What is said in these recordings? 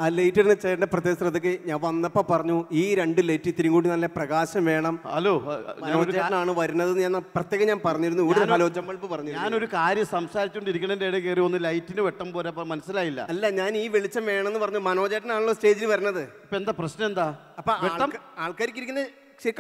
ആ ലൈറ്റ് ഇടുന്ന ചേട്ടന്റെ പ്രത്യേക ശ്രദ്ധയ്ക്ക് ഞാൻ വന്നപ്പോ പറഞ്ഞു ഈ 2 ലൈറ്റ് ഇത്തിരി കൂടി നല്ല പ്രകാശം വേണം. ഹലോ, ചേട്ടനാണ് വരുന്നത് ഞാൻ പ്രത്യേകം ഞാൻ പറഞ്ഞിരുന്നു. ഇവിടെ ഹലോജൻ ബൾബ് പറഞ്ഞു. ഞാനൊരു കാര്യം സംസാരിച്ചോണ്ടിരിക്കുന്നതിന്റെ ഇടയിൽ കയറി ഒന്ന് ലൈറ്റിന് വെട്ടം പോരാ, മനസ്സിലായില്ല. അല്ല, ഞാൻ ഈ വെളിച്ചം വേണമെന്ന് പറഞ്ഞു. മനോജേട്ടനാണല്ലോ സ്റ്റേജിൽ വരുന്നത്. ഇപ്പൊ എന്താ പ്രശ്നം? എന്താ അപ്പൊ ആൾക്കാർക്ക് ഇരിക്കുന്ന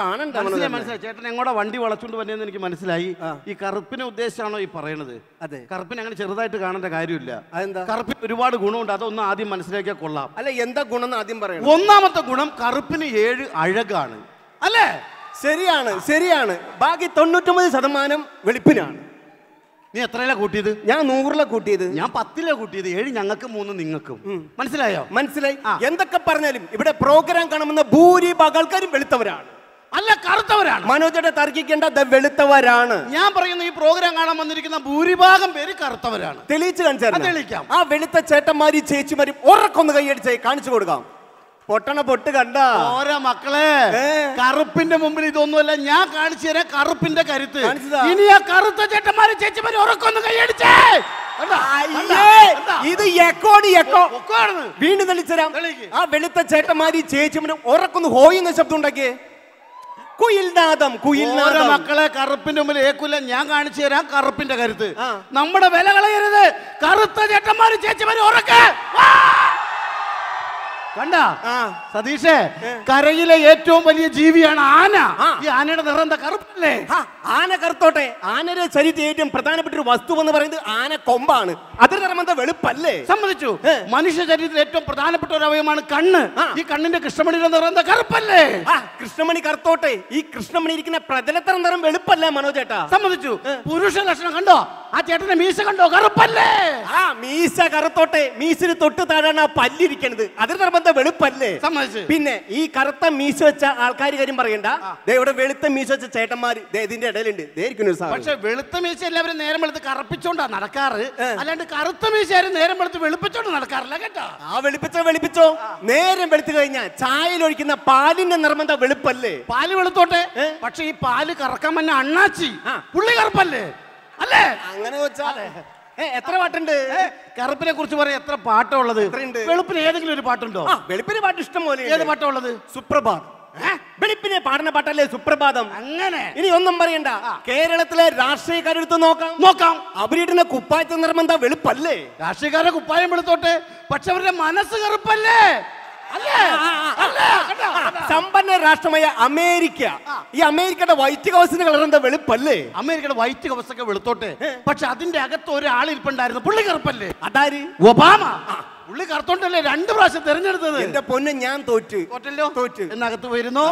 കാണണ്ട. മനസ്സിലായി. ചേട്ടൻ എങ്ങോട്ടാ വണ്ടി വളച്ചുകൊണ്ട് വന്നതെന്ന് എനിക്ക് മനസ്സിലായി. ഈ കറുപ്പിനെ ഉദ്ദേശിച്ചാണോ ഈ പറയണത്? അതെ. കറുപ്പിനെ അങ്ങനെ ചെറുതായിട്ട് കാണേണ്ട കാര്യമില്ല. അതെന്താ? കറുപ്പിന് ഒരുപാട് ഗുണമുണ്ട്, അതൊന്നും ആദ്യം മനസ്സിലാക്കിയാൽ കൊള്ളാം. അല്ല, എന്താ ഗുണം എന്ന് ആദ്യം പറയണം. ഒന്നാമത്തെ ഗുണം, കറുപ്പിന് 7 അഴകാണ്. അല്ലേ? ശരിയാണ്. ബാക്കി 99% വെളുപ്പിനാണ്. നീ എത്രയിലാ കൂട്ടിയത്? ഞാൻ 100 കൂട്ടിയത്. ഞാൻ 10 കൂട്ടിയത്. 7 ഞങ്ങൾക്കും 3 നിങ്ങൾക്കും. മനസ്സിലായോ? മനസ്സിലായി. എന്തൊക്കെ പറഞ്ഞാലും ഇവിടെ പ്രോഗ്രാം കാണുന്ന ഭൂരിഭാഗം ആൾക്കാരും വെളുത്തവരാണ്. അല്ല, കറുത്തവരാണ്. മനോജേട്ട തർക്കിക്കേണ്ട, വെളുത്തവരാണ്. ഞാൻ പറയുന്ന ഈ പ്രോഗ്രാം കാണാൻ വന്നിരിക്കുന്ന ഭൂരിഭാഗം പേര് കറുത്തവരാണ്. തെളിയിച്ച് കാണിച്ചാൽ ആ വെളുത്ത ചേട്ടന്മാരും ചേച്ചിമാരും ഉറക്കൊന്ന് കൈയടിച്ച് കാണിച്ചു കൊടുക്കാം. പൊട്ടണ പൊട്ട് കണ്ട ഓരോ മക്കളെ, കറുപ്പിന്റെ മുമ്പിൽ ഇതൊന്നുമല്ല, ഞാൻ കാണിച്ചു തരാം കറുപ്പിന്റെ കരുത്ത്. ഇനി ആ കറുത്ത ചേട്ടന്മാരും ചേച്ചിമാരും ഉറക്കൊന്ന് കൈയടിച്ചേ. ഇത് വീണ്ടും തെളിച്ചരാം. ആ വെളുത്ത ചേട്ടന്മാരും ചേച്ചിമാരും ഉറക്കൊന്ന് ഹോയുന്ന ശബ്ദം ഉണ്ടാക്കിയേ. കുയിൽനാദം. മക്കളെ, കറുപ്പിന്റെ മുമ്പിൽ ഏക്കൂല, ഞാൻ കാണിച്ചു തരാം കറുപ്പിന്റെ കരുത്ത്. നമ്മുടെ വില കളയരുത്. കറുത്ത ചേട്ടന്മാരും ചേച്ചിമാരും ഉറക്കെ കണ്ട സതീഷേ, കരയിലെ ഏറ്റവും വലിയ ജീവിയാണ് ആന. ഈ ആനയുടെ നിറം എന്താ? കറുപ്പല്ലേ? ആന കറുത്തോട്ടെ. ആനയുടെ ശരീരത്തിൽ ഏറ്റവും പ്രധാനപ്പെട്ട ഒരു വസ്തു എന്ന് പറയുന്നത് ആന കൊമ്പാണ്. അതിന് നിറം എന്താ? വെളുപ്പല്ലേ? സമ്മതിച്ചു. മനുഷ്യ ശരീരത്തിൽ ഏറ്റവും പ്രധാനപ്പെട്ട ഒരു അവയവമാണ് കണ്ണ്. ഈ കണ്ണിന്റെ കൃഷ്ണമണിയുടെ നിറം എന്താ? കറുപ്പല്ലേ? കൃഷ്ണമണി കറുത്തോട്ടെ. ഈ കൃഷ്ണമണി ഇരിക്കുന്ന പ്രതലത്തരം നിറം വെളുപ്പല്ല മനോജേട്ടാ. സമ്മതിച്ചു. പുരുഷ ലക്ഷണം കണ്ടോ? ആ ചേട്ടന്റെ മീശ കണ്ടോ? കറുപ്പല്ലേ? മീശ കറുത്തോട്ടെ. മീശിന് തൊട്ട് താഴാണ് ആ പല്ലിരിക്കണത്. അതിന് നിറം വെളുപ്പല്ലേ? പിന്നെ ഈ കറുത്ത മീശ വെച്ച ആൾക്കാർ കാര്യം പറയണ്ട. ഇവിടെ വെളുത്ത മീശ വെച്ച ചേട്ടന്മാര് ഇതിന്റെ ഇടയിലുണ്ട്. പക്ഷെ വെളുത്ത മീശ എല്ലാവരും നേരം വെളുത്ത് കറുപ്പിച്ചോണ്ടാ നടക്കാറ്, അല്ലാണ്ട് കറുത്ത മീശ ആരും നേരം വെളുത്ത് വെളുപ്പിച്ചോണ്ട് നടക്കാറില്ല കേട്ടോ. വെളുപ്പിച്ചോ. നേരം വെളുത്തു കഴിഞ്ഞാൽ ചായയിൽ ഒഴിക്കുന്ന പാലിന്റെ നിറം എന്താ? വെളുപ്പല്ലേ? പാല് വെളുത്തോട്ടെ. പക്ഷെ ഈ പാല് കറക്കാൻ തന്നെ അണ്ണാച്ചി പുള്ളി കറുപ്പല്ലേ? അല്ലേ? അങ്ങനെ വെച്ചാൽ എത്ര പാട്ടുണ്ട്? കറുപ്പിനെ കുറിച്ച് പറയാൻ എത്ര പാട്ടുള്ളത്? വെളുപ്പിന് ഏതെങ്കിലും ഒരു പാട്ടുണ്ടോ? വെളുപ്പിന് പാട്ട് ഇഷ്ടം പോലെ. ഏത് പാട്ടുള്ളത്? സുപ്രഭാതം. വെളുപ്പിനെ പാടുന്ന പാട്ടല്ലേ സുപ്രഭാതം. അങ്ങനെ ഇനി ഒന്നും പറയണ്ട. കേരളത്തിലെ രാഷ്ട്രീയക്കാരെടുത്ത് നോക്കാം. അവരിടുന്ന കുപ്പായത്തെ നിറം എന്താ? വെളുപ്പല്ലേ? രാഷ്ട്രീയക്കാരെ കുപ്പായം വെളുത്തോട്ടെ, പക്ഷെ അവരുടെ മനസ്സ് കറുപ്പല്ലേ? സമ്പന്ന രാഷ്ട്രമായ അമേരിക്ക, ഈ അമേരിക്കയുടെ വൈറ്റ് ഹൗസിന്റെ കളർ എന്താ? വെളുപ്പല്ലേ? അമേരിക്കയുടെ വൈറ്റ് ഹൗസ് ഒക്കെ വെളുത്തോട്ടെ, പക്ഷെ അതിന്റെ അകത്ത് ഒരാൾ ഇരിപ്പുണ്ടായിരുന്നു. പുള്ളി കറുപ്പല്ലേ? അതാര്? ഒബാമ. പുള്ളി കറുത്തോണ്ടല്ലേ 2 പ്രാവശ്യം തെരഞ്ഞെടുത്തത്. എന്റെ പൊന്ന്, ഞാൻ തോറ്റല്ലോ. എന്നകത്ത് വരുന്നു.